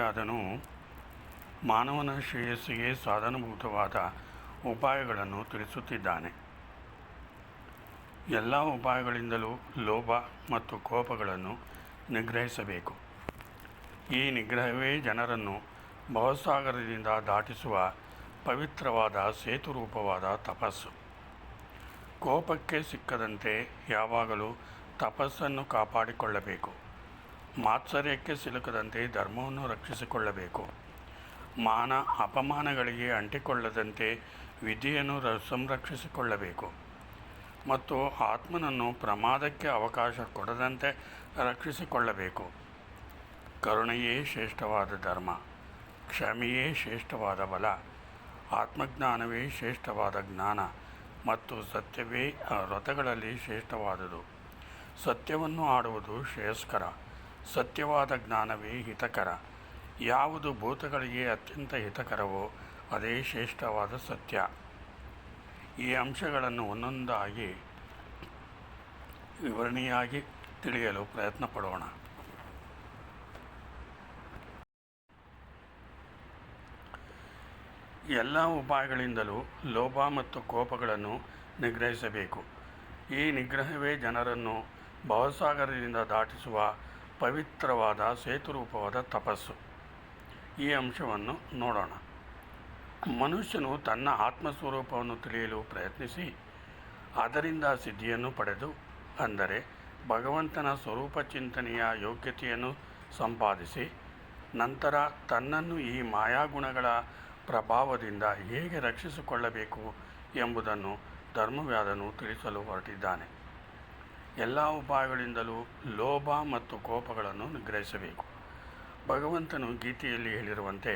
ಧರ್ಮವ್ಯಾದನು ಮಾನವನ ಶ್ರೇಯಸ್ಸಿಗೆ ಸಾಧನಭೂತವಾದ ಉಪಾಯಗಳನ್ನು ತಿಳಿಸುತ್ತಿದ್ದಾನೆ. ಎಲ್ಲ ಉಪಾಯಗಳಿಂದಲೂ ಲೋಭ ಮತ್ತು ಕೋಪಗಳನ್ನು ನಿಗ್ರಹಿಸಬೇಕು. ಈ ನಿಗ್ರಹವೇ ಜನರನ್ನು ಭವಸಾಗರದಿಂದ ದಾಟಿಸುವ ಪವಿತ್ರವಾದ ಸೇತುರೂಪವಾದ ತಪಸ್ಸು. ಕೋಪಕ್ಕೆ ಸಿಕ್ಕದಂತೆ ಯಾವಾಗಲೂ ತಪಸ್ಸನ್ನು ಕಾಪಾಡಿಕೊಳ್ಳಬೇಕು. ಮಾತ್ಸರ್ಯಕ್ಕೆ ಸಿಲುಕದಂತೆ ಧರ್ಮವನ್ನು ರಕ್ಷಿಸಿಕೊಳ್ಳಬೇಕು. ಮಾನ ಅಪಮಾನಗಳಿಗೆ ಅಂಟಿಕೊಳ್ಳದಂತೆ ವಿಧಿಯನ್ನು ಸಂರಕ್ಷಿಸಿಕೊಳ್ಳಬೇಕು ಮತ್ತು ಆತ್ಮನನ್ನು ಪ್ರಮಾದಕ್ಕೆ ಅವಕಾಶ ಕೊಡದಂತೆ ರಕ್ಷಿಸಿಕೊಳ್ಳಬೇಕು. ಕರುಣೆಯೇ ಶ್ರೇಷ್ಠವಾದ ಧರ್ಮ, ಕ್ಷಮೆಯೇ ಶ್ರೇಷ್ಠವಾದ ಬಲ, ಆತ್ಮಜ್ಞಾನವೇ ಶ್ರೇಷ್ಠವಾದ ಜ್ಞಾನ ಮತ್ತು ಸತ್ಯವೇ ವ್ರತಗಳಲ್ಲಿ ಶ್ರೇಷ್ಠವಾದುದು. ಸತ್ಯವನ್ನು ಆಡುವುದು ಶ್ರೇಯಸ್ಕರ, ಸತ್ಯವಾದ ಜ್ಞಾನವೇ ಹಿತಕರ. ಯಾವುದು ಭೂತಗಳಿಗೆ ಅತ್ಯಂತ ಹಿತಕರವೋ ಅದೇ ಶ್ರೇಷ್ಠವಾದ ಸತ್ಯ. ಈ ಅಂಶಗಳನ್ನು ಒಂದೊಂದಾಗಿ ವಿವರಣೆಯಾಗಿ ತಿಳಿಯಲು ಪ್ರಯತ್ನ ಪಡೋಣ. ಎಲ್ಲ ಉಪಾಯಗಳಿಂದಲೂ ಲೋಭ ಮತ್ತು ಕೋಪಗಳನ್ನು ನಿಗ್ರಹಿಸಬೇಕು. ಈ ನಿಗ್ರಹವೇ ಜನರನ್ನು ಭವಸಾಗರದಿಂದ ದಾಟಿಸುವ ಪವಿತ್ರವಾದ ಸೇತುರೂಪವಾದ ತಪಸ್ಸು. ಈ ಅಂಶವನ್ನು ನೋಡೋಣ. ಮನುಷ್ಯನು ತನ್ನ ಆತ್ಮಸ್ವರೂಪವನ್ನು ತಿಳಿಯಲು ಪ್ರಯತ್ನಿಸಿ ಅದರಿಂದ ಸಿದ್ಧಿಯನ್ನು ಪಡೆದು, ಅಂದರೆ ಭಗವಂತನ ಸ್ವರೂಪ ಚಿಂತನೆಯ ಯೋಗ್ಯತೆಯನ್ನು ಸಂಪಾದಿಸಿ, ನಂತರ ತನ್ನನ್ನು ಈ ಮಾಯಾಗುಣಗಳ ಪ್ರಭಾವದಿಂದ ಹೇಗೆ ರಕ್ಷಿಸಿಕೊಳ್ಳಬೇಕು ಎಂಬುದನ್ನು ಧರ್ಮವ್ಯಾದನು ತಿಳಿಸಲು ಹೊರಟಿದ್ದಾನೆ. ಎಲ್ಲ ಉಪಾಯಗಳಿಂದಲೂ ಲೋಭ ಮತ್ತು ಕೋಪಗಳನ್ನು ನಿಗ್ರಹಿಸಬೇಕು. ಭಗವಂತನು ಗೀತೆಯಲ್ಲಿ ಹೇಳಿರುವಂತೆ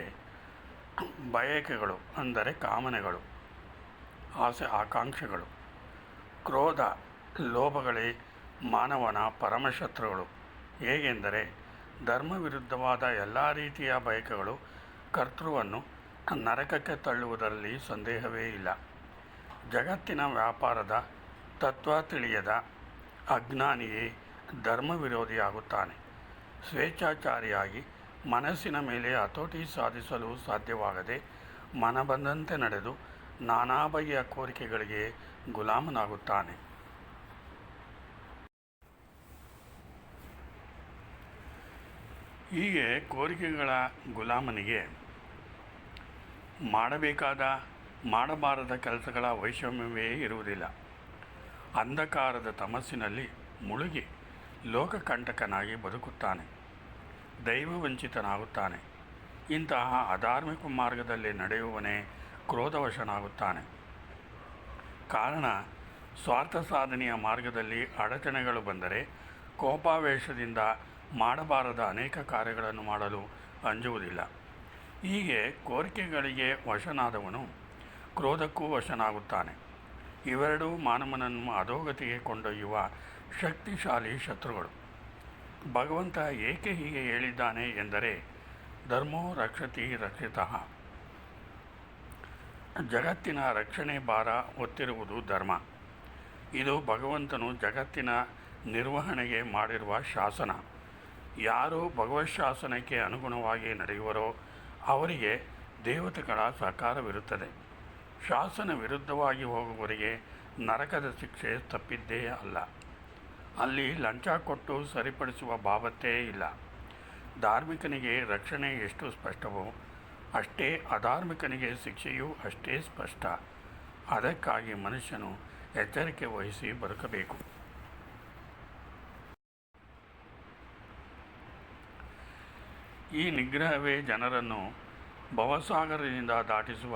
ಬಯಕೆಗಳು, ಅಂದರೆ ಕಾಮನೆಗಳು, ಆಸೆ ಆಕಾಂಕ್ಷೆಗಳು, ಕ್ರೋಧ, ಲೋಭಗಳೇ ಮಾನವನ ಪರಮಶತ್ರುಗಳು. ಹೇಗೆಂದರೆ ಧರ್ಮವಿರುದ್ಧವಾದ ಎಲ್ಲ ರೀತಿಯ ಬಯಕೆಗಳು ಕರ್ತೃವನ್ನು ನರಕಕ್ಕೆ ತಳ್ಳುವುದರಲ್ಲಿ ಸಂದೇಹವೇ ಇಲ್ಲ. ಜಗತ್ತಿನ ವ್ಯಾಪಾರದ ತತ್ವ ತಿಳಿಯದ ಅಜ್ಞಾನಿಯೇ ಧರ್ಮ ವಿರೋಧಿಯಾಗುತ್ತಾನೆ. ಸ್ವೇಚ್ಛಾಚಾರಿಯಾಗಿ ಮನಸ್ಸಿನ ಮೇಲೆ ಹತೋಟಿ ಸಾಧಿಸಲು ಸಾಧ್ಯವಾಗದೆ ಮನಬಂದಂತೆ ನಡೆದು ನಾನಾ ಬಗೆಯ ಕೋರಿಕೆಗಳಿಗೆ ಗುಲಾಮನಾಗುತ್ತಾನೆ. ಹೀಗೆ ಕೋರಿಕೆಗಳ ಗುಲಾಮನಿಗೆ ಮಾಡಬೇಕಾದ ಮಾಡಬಾರದ ಕೆಲಸಗಳ ವೈಷಮ್ಯವೇ ಇರುವುದಿಲ್ಲ. ಅಂಧಕಾರದ ತಮಸ್ಸಿನಲ್ಲಿ ಮುಳುಗಿ ಲೋಕಕಂಟಕನಾಗಿ ಬದುಕುತ್ತಾನೆ, ದೈವವಂಚಿತನಾಗುತ್ತಾನೆ. ಇಂತಹ ಅಧಾರ್ಮಿಕ ಮಾರ್ಗದಲ್ಲಿ ನಡೆಯುವವನೇ ಕ್ರೋಧವಶನಾಗುತ್ತಾನೆ. ಕಾರಣ, ಸ್ವಾರ್ಥ ಸಾಧನೆಯ ಮಾರ್ಗದಲ್ಲಿ ಅಡಚಣೆಗಳು ಬಂದರೆ ಕೋಪಾವೇಶದಿಂದ ಮಾಡಬಾರದ ಅನೇಕ ಕಾರ್ಯಗಳನ್ನು ಮಾಡಲು ಅಂಜುವುದಿಲ್ಲ. ಹೀಗೆ ಕೋರಿಕೆಗಳಿಗೆ ವಶನಾದವನು ಕ್ರೋಧಕ್ಕೂ ವಶನಾಗುತ್ತಾನೆ. ಇವೆರಡೂ ಮಾನವನನ್ನು ಅಧೋಗತಿಗೆ ಕೊಂಡೊಯ್ಯುವ ಶಕ್ತಿಶಾಲಿ ಶತ್ರುಗಳು. ಭಗವಂತ ಏಕೆ ಹೀಗೆ ಹೇಳಿದ್ದಾನೆ ಎಂದರೆ, ಧರ್ಮೋ ರಕ್ಷತಿ ರಕ್ಷಿತಃ. ಜಗತ್ತಿನ ರಕ್ಷಣೆ ಭಾರ ಹೊತ್ತಿರುವುದು ಧರ್ಮ. ಇದು ಭಗವಂತನು ಜಗತ್ತಿನ ನಿರ್ವಹಣೆಗೆ ಮಾಡಿರುವ ಶಾಸನ. ಯಾರು ಭಗವತ್ಶಾಸನಕ್ಕೆ ಅನುಗುಣವಾಗಿ ನಡೆಯುವರೋ ಅವರಿಗೆ ದೇವತೆಗಳ ಸಹಕಾರವಿರುತ್ತದೆ. ಶಾಸನ ವಿರುದ್ಧವಾಗಿ ಹೋಗುವವರಿಗೆ ನರಕದ ಶಿಕ್ಷೆ ತಪ್ಪಿದ್ದೇ ಅಲ್ಲ. ಅಲ್ಲಿ ಲಂಚ ಕೊಟ್ಟು ಸರಿಪಡಿಸುವ ಬಾಬತ್ತೇ ಇಲ್ಲ. ಧಾರ್ಮಿಕನಿಗೆ ರಕ್ಷಣೆ ಎಷ್ಟು ಸ್ಪಷ್ಟವೋ ಅಷ್ಟೇ ಅಧಾರ್ಮಿಕನಿಗೆ ಶಿಕ್ಷೆಯೂ ಅಷ್ಟೇ ಸ್ಪಷ್ಟ. ಅದಕ್ಕಾಗಿ ಮನುಷ್ಯನು ಎಚ್ಚರಿಕೆ ವಹಿಸಿ ಬದುಕಬೇಕು. ಈ ನಿಗ್ರಹವೇ ಜನರನ್ನು ಭವಸಾಗರದಿಂದ ದಾಟಿಸುವ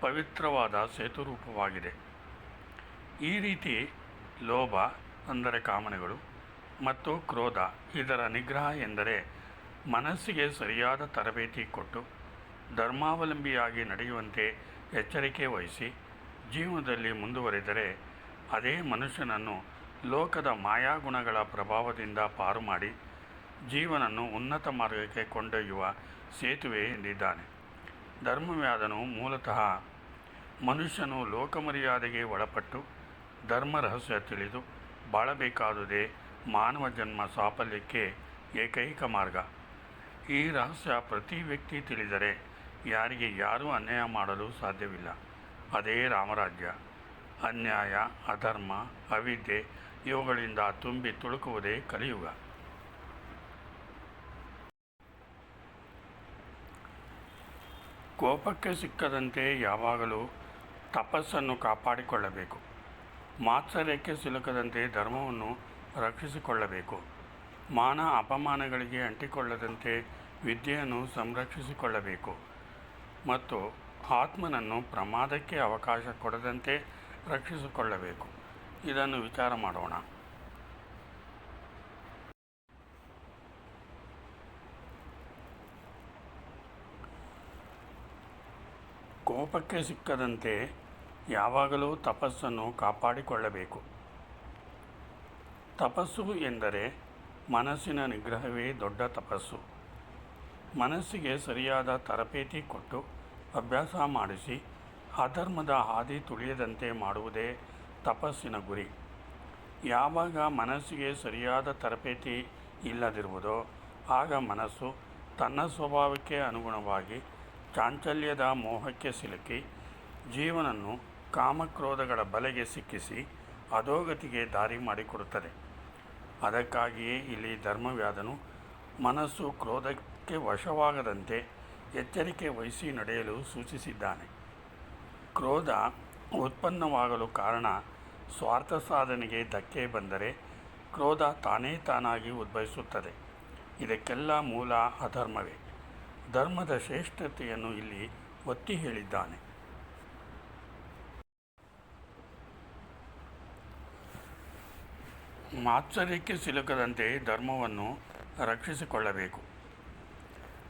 ಪವಿತ್ರವಾದ ಸೇತುರೂಪವಾಗಿದೆ. ಈ ರೀತಿ ಲೋಭ, ಅಂದರೆ ಕಾಮನೆಗಳು, ಮತ್ತು ಕ್ರೋಧ, ಇದರ ನಿಗ್ರಹ ಎಂದರೆ ಮನಸ್ಸಿಗೆ ಸರಿಯಾದ ತರಬೇತಿ ಕೊಟ್ಟು ಧರ್ಮಾವಲಂಬಿಯಾಗಿ ನಡೆಯುವಂತೆ ಎಚ್ಚರಿಕೆ ವಹಿಸಿ ಜೀವನದಲ್ಲಿ ಮುಂದುವರಿದರೆ ಅದೇ ಮನುಷ್ಯನನ್ನು ಲೋಕದ ಮಾಯಾಗುಣಗಳ ಪ್ರಭಾವದಿಂದ ಪಾರು ಮಾಡಿ ಜೀವನನ್ನು ಉನ್ನತ ಮಾರ್ಗಕ್ಕೆ ಕೊಂಡೊಯ್ಯುವ ಸೇತುವೆ ಎಂದಿದ್ದಾನೆ. ಧರ್ಮವ್ಯಾದನು ಮೂಲತಃ ಮನುಷ್ಯನು ಲೋಕಮರ್ಯಾದೆಗೆ ಒಳಪಟ್ಟು ಧರ್ಮ ರಹಸ್ಯ ತಿಳಿದು ಬಾಳಬೇಕಾದುದೇ ಮಾನವ ಜನ್ಮ ಸಾಫಲ್ಯಕ್ಕೆ ಏಕೈಕ ಮಾರ್ಗ. ಈ ರಹಸ್ಯ ಪ್ರತಿ ವ್ಯಕ್ತಿ ತಿಳಿದರೆ ಯಾರಿಗೆ ಯಾರೂ ಅನ್ಯಾಯ ಮಾಡಲು ಸಾಧ್ಯವಿಲ್ಲ. ಅದೇ ರಾಮರಾಜ್ಯ. ಅನ್ಯಾಯ, ಅಧರ್ಮ, ಅವಿದ್ಯೆ ಇವುಗಳಿಂದ ತುಂಬಿ ತುಳುಕುವುದೇ ಕಲಿಯುಗ. ಕೋಪಕ್ಕೆ ಸಿಕ್ಕದಂತೆ ಯಾವಾಗಲೂ ತಪಸ್ಸನ್ನು ಕಾಪಾಡಿಕೊಳ್ಳಬೇಕು. ಮಾತ್ಸರ್ಯಕ್ಕೆ ಸಿಲುಕದಂತೆ ಧರ್ಮವನ್ನು ರಕ್ಷಿಸಿಕೊಳ್ಳಬೇಕು. ಮಾನ ಅಪಮಾನಗಳಿಗೆ ಅಂಟಿಕೊಳ್ಳದಂತೆ ವಿದ್ಯೆಯನ್ನು ಸಂರಕ್ಷಿಸಿಕೊಳ್ಳಬೇಕು ಮತ್ತು ಆತ್ಮನನ್ನು ಪ್ರಮಾದಕ್ಕೆ ಅವಕಾಶ ಕೊಡದಂತೆ ರಕ್ಷಿಸಿಕೊಳ್ಳಬೇಕು. ಇದನ್ನು ವಿಚಾರ ಮಾಡೋಣ. ಕೋಪಕ್ಕೆ ಸಿಕ್ಕದಂತೆ ಯಾವಾಗಲೂ ತಪಸ್ಸನ್ನು ಕಾಪಾಡಿಕೊಳ್ಳಬೇಕು. ತಪಸ್ಸು ಎಂದರೆ ಮನಸ್ಸಿನ ನಿಗ್ರಹವೇ ದೊಡ್ಡ ತಪಸ್ಸು. ಮನಸ್ಸಿಗೆ ಸರಿಯಾದ ತರಬೇತಿ ಕೊಟ್ಟು ಅಭ್ಯಾಸ ಮಾಡಿಸಿ ಅಧರ್ಮದ ಹಾದಿ ತುಳಿಯದಂತೆ ಮಾಡುವುದೇ ತಪಸ್ಸಿನ ಗುರಿ. ಯಾವಾಗ ಮನಸ್ಸಿಗೆ ಸರಿಯಾದ ತರಬೇತಿ ಇಲ್ಲದಿರುವುದೋ ಆಗ ಮನಸ್ಸು ತನ್ನ ಸ್ವಭಾವಕ್ಕೆ ಅನುಗುಣವಾಗಿ ಚಾಂಚಲ್ಯದ ಮೋಹಕ್ಕೆ ಸಿಲುಕಿ ಜೀವನನ್ನು ಕಾಮಕ್ರೋಧಗಳ ಬಲೆಗೆ ಸಿಕ್ಕಿಸಿ ಅಧೋಗತಿಗೆ ದಾರಿ ಮಾಡಿಕೊಡುತ್ತದೆ. ಅದಕ್ಕಾಗಿಯೇ ಇಲ್ಲಿ ಧರ್ಮವ್ಯಾಧನು ಮನಸ್ಸು ಕ್ರೋಧಕ್ಕೆ ವಶವಾಗದಂತೆ ಎಚ್ಚರಿಕೆ ವಹಿಸಿ ನಡೆಯಲು ಸೂಚಿಸಿದ್ದಾನೆ. ಕ್ರೋಧ ಉತ್ಪನ್ನವಾಗಲು ಕಾರಣ ಸ್ವಾರ್ಥ ಸಾಧನೆಗೆ ಧಕ್ಕೆ ಬಂದರೆ ಕ್ರೋಧ ತಾನಾಗಿ ಉದ್ಭವಿಸುತ್ತದೆ. ಇದಕ್ಕೆಲ್ಲ ಮೂಲ ಅಧರ್ಮವೇ. ಧರ್ಮದ ಶ್ರೇಷ್ಠತೆಯನ್ನು ಇಲ್ಲಿ ಒತ್ತಿ ಹೇಳಿದ್ದಾನೆ. ಮಾತ್ಸರ್ಯಕ್ಕೆ ಸಿಲುಕದಂತೆ ಧರ್ಮವನ್ನು ರಕ್ಷಿಸಿಕೊಳ್ಳಬೇಕು.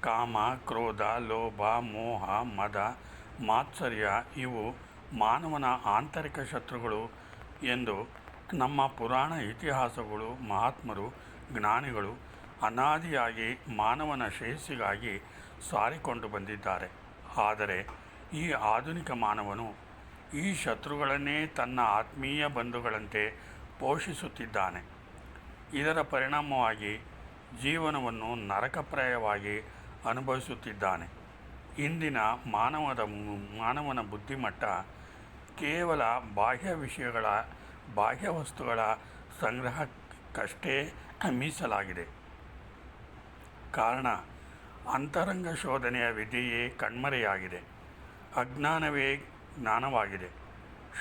ಕಾಮ, ಕ್ರೋಧ, ಲೋಭ, ಮೋಹ, ಮದ, ಮಾತ್ಸರ್ಯ ಇವು ಮಾನವನ ಆಂತರಿಕ ಶತ್ರುಗಳು ಎಂದು ನಮ್ಮ ಪುರಾಣ ಇತಿಹಾಸಗಳು, ಮಹಾತ್ಮರು, ಜ್ಞಾನಿಗಳು ಅನಾದಿಯಾಗಿ ಮಾನವನ ಶ್ರೇಯಸ್ಸಿಗಾಗಿ ಸಾರಿಕೊಂಡು ಬಂದಿದ್ದಾರೆ. ಆದರೆ ಈ ಆಧುನಿಕ ಮಾನವನು ಈ ಶತ್ರುಗಳನ್ನೇ ತನ್ನ ಆತ್ಮೀಯ ಬಂಧುಗಳಂತೆ ಪೋಷಿಸುತ್ತಿದ್ದಾನೆ. ಇದರ ಪರಿಣಾಮವಾಗಿ ಜೀವನವನ್ನು ನರಕಪ್ರಾಯವಾಗಿ ಅನುಭವಿಸುತ್ತಿದ್ದಾನೆ. ಇಂದಿನ ಮಾನವನ ಬುದ್ಧಿಮಟ್ಟ ಕೇವಲ ಬಾಹ್ಯ ವಿಷಯಗಳ, ಬಾಹ್ಯ ವಸ್ತುಗಳ ಸಂಗ್ರಹಕ್ಕಷ್ಟೇ ಮೀಸಲಾಗಿದೆ. ಕಾರಣ ಅಂತರಂಗ ಶೋಧನೆಯ ವಿದ್ಯೆಯೇ ಕಣ್ಮರೆಯಾಗಿದೆ. ಅಜ್ಞಾನವೇ ಜ್ಞಾನವಾಗಿದೆ.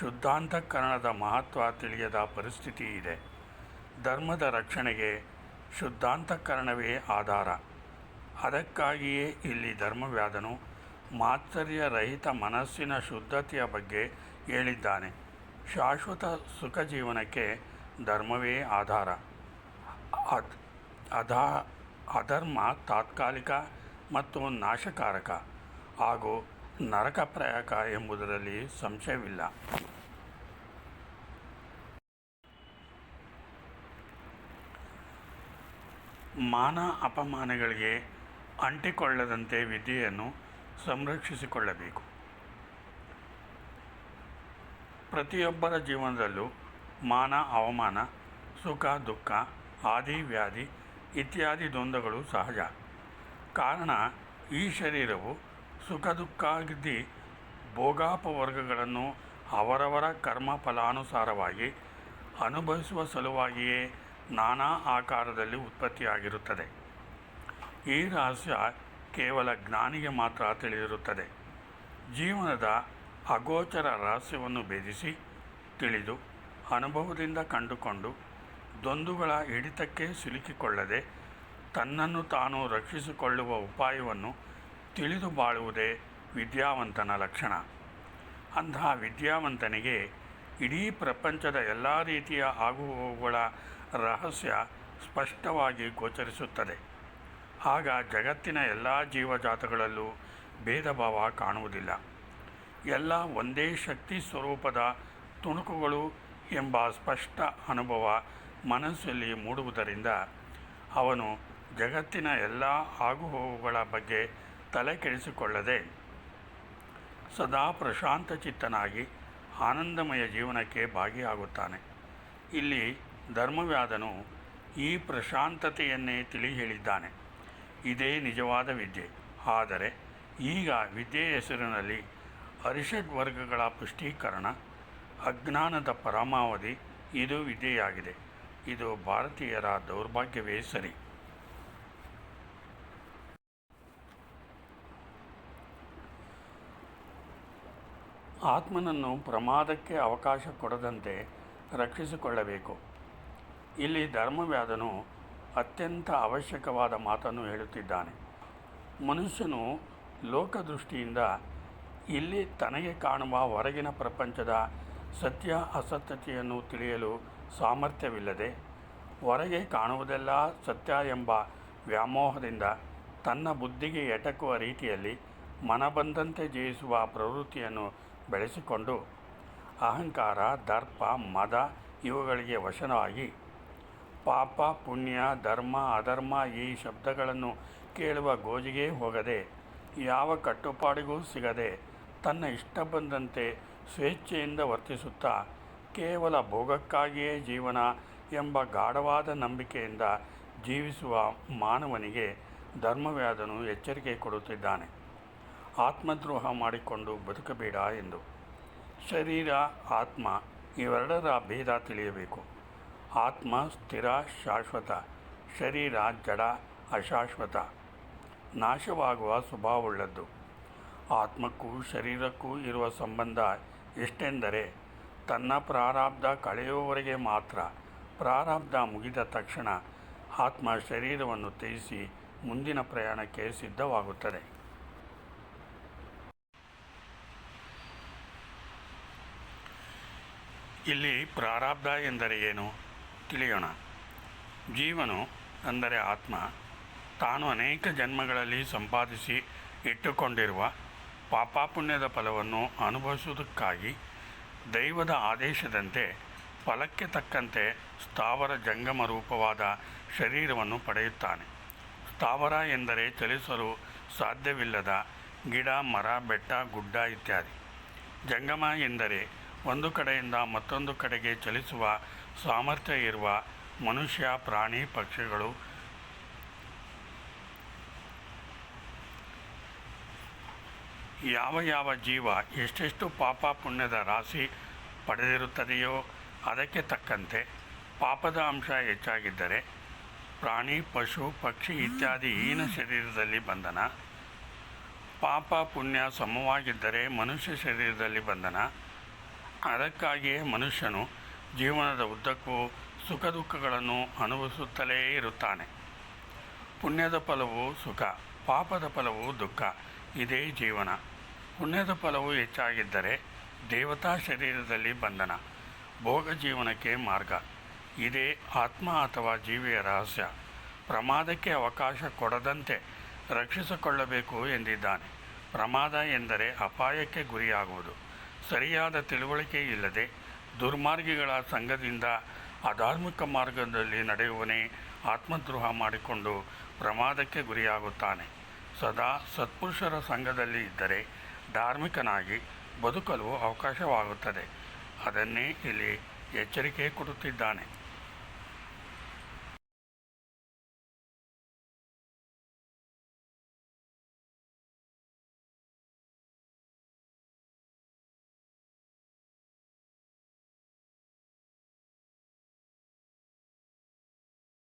ಶುದ್ಧಾಂತಃಕರಣದ ಮಹತ್ವ ತಿಳಿಯದ ಪರಿಸ್ಥಿತಿ ಇದೆ. ಧರ್ಮದ ರಕ್ಷಣೆಗೆ ಶುದ್ಧಾಂತಃಕರಣವೇ ಆಧಾರ. ಅದಕ್ಕಾಗಿಯೇ ಇಲ್ಲಿ ಧರ್ಮವ್ಯಾಧನು ಮಾತ್ಸರ್ಯ ರಹಿತ ಮನಸ್ಸಿನ ಶುದ್ಧತೆಯ ಬಗ್ಗೆ ಹೇಳಿದ್ದಾನೆ. ಶಾಶ್ವತ ಸುಖ ಜೀವನಕ್ಕೆ ಧರ್ಮವೇ ಆಧಾರ. ಅಧರ್ಮ ತಾತ್ಕಾಲಿಕ ಮತ್ತು ನಾಶಕಾರಕ ಹಾಗೂ ನರಕಪ್ರಾಯಕ ಎಂಬುದರಲ್ಲಿ ಸಂಶಯವಿಲ್ಲ. ಮಾನ ಅಪಮಾನಗಳಿಗೆ ಅಂಟಿಕೊಳ್ಳದಂತೆ ವಿದ್ಯೆಯನ್ನು ಸಂರಕ್ಷಿಸಿಕೊಳ್ಳಬೇಕು. ಪ್ರತಿಯೊಬ್ಬರ ಜೀವನದಲ್ಲೂ ಮಾನ ಅವಮಾನ, ಸುಖ ದುಃಖ, ಆದಿ ವ್ಯಾಧಿ ಇತ್ಯಾದಿ ದ್ವಂದ್ವಗಳು ಸಹಜ. ಕಾರಣ ಈ ಶರೀರವು ಸುಖ ದುಃಖಾದಿ ಭೋಗಾಪವರ್ಗಗಳನ್ನು ಅವರವರ ಕರ್ಮ ಫಲಾನುಸಾರವಾಗಿ ಅನುಭವಿಸುವ ಸಲುವಾಗಿಯೇ ನಾನಾ ಆಕಾರದಲ್ಲಿ ಉತ್ಪತ್ತಿಯಾಗಿರುತ್ತದೆ. ಈ ರಹಸ್ಯ ಕೇವಲ ಜ್ಞಾನಿಗೆ ಮಾತ್ರ ತಿಳಿದಿರುತ್ತದೆ. ಜೀವನದ ಅಗೋಚರ ರಹಸ್ಯವನ್ನು ಭೇದಿಸಿ ತಿಳಿದು ಅನುಭವದಿಂದ ಕಂಡುಕೊಂಡು ದ್ವಂದ್ವಗಳ ಹಿಡಿತಕ್ಕೆ ಸಿಲುಕಿಕೊಳ್ಳದೆ ತನ್ನನ್ನು ತಾನು ರಕ್ಷಿಸಿಕೊಳ್ಳುವ ಉಪಾಯವನ್ನು ತಿಳಿದು ಬಾಳುವುದೇ ವಿದ್ಯಾವಂತನ ಲಕ್ಷಣ. ಅಂತಹ ವಿದ್ಯಾವಂತನಿಗೆ ಇಡೀ ಪ್ರಪಂಚದ ಎಲ್ಲ ರೀತಿಯ ಆಗುಹೋಗುಗಳ ರಹಸ್ಯ ಸ್ಪಷ್ಟವಾಗಿ ಗೋಚರಿಸುತ್ತದೆ. ಆಗ ಜಗತ್ತಿನ ಎಲ್ಲ ಜೀವಜಾತಗಳಲ್ಲೂ ಭೇದ ಭಾವ ಕಾಣುವುದಿಲ್ಲ. ಎಲ್ಲ ಒಂದೇ ಶಕ್ತಿ ಸ್ವರೂಪದ ತುಣುಕುಗಳು ಎಂಬ ಸ್ಪಷ್ಟ ಅನುಭವ ಮನಸ್ಸಲ್ಲಿ ಮೂಡುವುದರಿಂದ ಅವನು ಜಗತ್ತಿನ ಎಲ್ಲ ಆಗುಹೋಗುಗಳ ಬಗ್ಗೆ ತಲೆ ಕೆಡಿಸಿಕೊಳ್ಳದೆ ಸದಾ ಪ್ರಶಾಂತ ಚಿತ್ತನಾಗಿ ಆನಂದಮಯ ಜೀವನಕ್ಕೆ ಭಾಗಿಯಾಗುತ್ತಾನೆ. ಇಲ್ಲಿ ಧರ್ಮವ್ಯಾಧನು ಈ ಪ್ರಶಾಂತತೆಯನ್ನೇ ತಿಳಿ ಹೇಳಿದ್ದಾನೆ. ಇದೇ ನಿಜವಾದ ವಿದ್ಯೆ. ಆದರೆ ಈಗ ವಿದ್ಯೆಯ ಹೆಸರಿನಲ್ಲಿ ಅರಿಷಡ್ ವರ್ಗಗಳ ಪುಷ್ಟೀಕರಣ, ಅಜ್ಞಾನದ ಪರಮಾವಧಿ ಇದು ವಿದ್ಯೆಯಾಗಿದೆ. ಇದು ಭಾರತೀಯರ ದೌರ್ಭಾಗ್ಯವೇ ಸರಿ. ಆತ್ಮನನ್ನು ಪ್ರಮಾದಕ್ಕೆ ಅವಕಾಶ ಕೊಡದಂತೆ ರಕ್ಷಿಸಿಕೊಳ್ಳಬೇಕು. ಇಲ್ಲಿ ಧರ್ಮವ್ಯಾಧನು ಅತ್ಯಂತ ಅವಶ್ಯಕವಾದ ಮಾತನ್ನು ಹೇಳುತ್ತಿದ್ದಾನೆ. ಮನುಷ್ಯನು ಲೋಕದೃಷ್ಟಿಯಿಂದ ಇಲ್ಲಿ ತನಗೆ ಕಾಣುವ ಹೊರಗಿನ ಪ್ರಪಂಚದ ಸತ್ಯ ಅಸತ್ಯತೆಯನ್ನು ತಿಳಿಯಲು ಸಾಮರ್ಥ್ಯವಿಲ್ಲದೆ, ಹೊರಗೆ ಕಾಣುವುದೆಲ್ಲ ಸತ್ಯ ಎಂಬ ವ್ಯಾಮೋಹದಿಂದ ತನ್ನ ಬುದ್ಧಿಗೆ ಎಟಕುವ ರೀತಿಯಲ್ಲಿ ಮನಬಂದಂತೆ ಜಯಿಸುವ ಪ್ರವೃತ್ತಿಯನ್ನು ಬೆಳೆಸಿಕೊಂಡು ಅಹಂಕಾರ, ದರ್ಪ, ಮದ ಇವುಗಳಿಗೆ ವಶನಾಗಿ ಪಾಪ, ಪುಣ್ಯ, ಧರ್ಮ, ಅಧರ್ಮ ಈ ಶಬ್ದಗಳನ್ನು ಕೇಳುವ ಗೋಜಿಗೆ ಹೋಗದೆ, ಯಾವ ಕಟ್ಟುಪಾಡಿಗೂ ಸಿಗದೆ, ತನ್ನ ಇಷ್ಟ ಬಂದಂತೆ ಸ್ವೇಚ್ಛೆಯಿಂದ ವರ್ತಿಸುತ್ತಾ ಕೇವಲ ಭೋಗಕ್ಕಾಗಿಯೇ ಜೀವನ ಎಂಬ ಗಾಢವಾದ ನಂಬಿಕೆಯಿಂದ ಜೀವಿಸುವ ಮಾನವನಿಗೆ ಧರ್ಮವ್ಯಾಧನು ಎಚ್ಚರಿಕೆ ಕೊಡುತ್ತಿದ್ದಾನೆ. ಆತ್ಮದ್ರೋಹ ಮಾಡಿಕೊಂಡು ಬದುಕಬೇಡ ಎಂದು. ಶರೀರ, ಆತ್ಮ ಇವೆರಡರ ಭೇದ ತಿಳಿಯಬೇಕು. ಆತ್ಮ ಸ್ಥಿರ, ಶಾಶ್ವತ. ಶರೀರ ಜಡ, ಅಶಾಶ್ವತ, ನಾಶವಾಗುವ ಸ್ವಭಾವವುಳ್ಳದ್ದು. ಆತ್ಮಕ್ಕೂ ಶರೀರಕ್ಕೂ ಇರುವ ಸಂಬಂಧ ಎಷ್ಟೆಂದರೆ, ತನ್ನ ಪ್ರಾರಬ್ಧ ಕಳೆಯುವವರೆಗೆ ಮಾತ್ರ. ಪ್ರಾರಬ್ಧ ಮುಗಿದ ತಕ್ಷಣ ಆತ್ಮ ಶರೀರವನ್ನು ತ್ಯಜಿಸಿ ಮುಂದಿನ ಪ್ರಯಾಣಕ್ಕೆ ಸಿದ್ಧವಾಗುತ್ತದೆ. ಇಲ್ಲಿ ಪ್ರಾರಬ್ಧ ಎಂದರೆ ಏನು ತಿಳಿಯೋಣ. ಜೀವನು ಅಂದರೆ ಆತ್ಮ ತಾನು ಅನೇಕ ಜನ್ಮಗಳಲ್ಲಿ ಸಂಪಾದಿಸಿ ಇಟ್ಟುಕೊಂಡಿರುವ ಪಾಪಪುಣ್ಯದ ಫಲವನ್ನು ಅನುಭವಿಸುವುದಕ್ಕಾಗಿ ದೈವದ ಆದೇಶದಂತೆ ಫಲಕ್ಕೆ ತಕ್ಕಂತೆ ಸ್ಥಾವರ ಜಂಗಮ ರೂಪವಾದ ಶರೀರವನ್ನು ಪಡೆಯುತ್ತಾನೆ. ಸ್ಥಾವರ ಎಂದರೆ ಚಲಿಸಲು ಸಾಧ್ಯವಿಲ್ಲದ ಗಿಡ, ಮರ, ಬೆಟ್ಟ, ಗುಡ್ಡ ಇತ್ಯಾದಿ. ಜಂಗಮ ಎಂದರೆ ಒಂದು ಕಡೆಯಿಂದ ಮತ್ತೊಂದು ಕಡೆಗೆ ಚಲಿಸುವ ಸಾಮರ್ಥ್ಯ ಇರುವ ಮನುಷ್ಯ, ಪ್ರಾಣಿ, ಪಕ್ಷಿಗಳು. ಯಾವ ಯಾವ ಜೀವ ಎಷ್ಟೆಷ್ಟು ಪಾಪ ಪುಣ್ಯದ ರಾಶಿ ಪಡೆದಿರುತ್ತದೆಯೋ ಅದಕ್ಕೆ ತಕ್ಕಂತೆ ಪಾಪದ ಅಂಶ ಹೆಚ್ಚಾಗಿದ್ದರೆ ಪ್ರಾಣಿ, ಪಶು, ಪಕ್ಷಿ ಇತ್ಯಾದಿ ಹೀನ ಶರೀರದಲ್ಲಿ ಬಂಧನ. ಪಾಪ ಪುಣ್ಯ ಸಮವಾಗಿದ್ದರೆ ಮನುಷ್ಯ ಶರೀರದಲ್ಲಿ ಬಂಧನ. ಅದಕ್ಕಾಗಿಯೇ ಮನುಷ್ಯನು ಜೀವನದ ಉದ್ದಕ್ಕೂ ಸುಖ ದುಃಖಗಳನ್ನು ಅನುಭವಿಸುತ್ತಲೇ ಇರುತ್ತಾನೆ. ಪುಣ್ಯದ ಫಲವು ಸುಖ, ಪಾಪದ ಫಲವು ದುಃಖ. ಇದೇ ಜೀವನ. ಪುಣ್ಯದ ಫಲವು ಹೆಚ್ಚಾಗಿದ್ದರೆ ದೇವತಾ ಶರೀರದಲ್ಲಿ ಬಂಧನ, ಭೋಗ ಜೀವನಕ್ಕೆ ಮಾರ್ಗ. ಇದೇ ಆತ್ಮ ಅಥವಾ ಜೀವಿಯ ರಹಸ್ಯ. ಪ್ರಮಾದಕ್ಕೆ ಅವಕಾಶ ಕೊಡದಂತೆ ರಕ್ಷಿಸಿಕೊಳ್ಳಬೇಕು ಎಂದಿದ್ದಾನೆ. ಪ್ರಮಾದ ಎಂದರೆ ಅಪಾಯಕ್ಕೆ ಗುರಿಯಾಗುವುದು. ಸರಿಯಾದ ತಿಳುವಳಿಕೆ ಇಲ್ಲದೆ ದುರ್ಮಾರ್ಗಿಗಳ ಸಂಘದಿಂದ ಅಧಾರ್ಮಿಕ ಮಾರ್ಗದಲ್ಲಿ ನಡೆಯುವನೇ ಆತ್ಮದ್ರೋಹ ಮಾಡಿಕೊಂಡು ಪ್ರಮಾದಕ್ಕೆ ಗುರಿಯಾಗುತ್ತಾನೆ. ಸದಾ ಸತ್ಪುರುಷರ ಸಂಘದಲ್ಲಿ ಇದ್ದರೆ ಧಾರ್ಮಿಕನಾಗಿ ಬದುಕಲು ಅವಕಾಶವಾಗುತ್ತದೆ. ಅದನ್ನೇ ಇಲ್ಲಿ ಎಚ್ಚರಿಕೆ ಕೊಡುತ್ತಿದ್ದಾನೆ.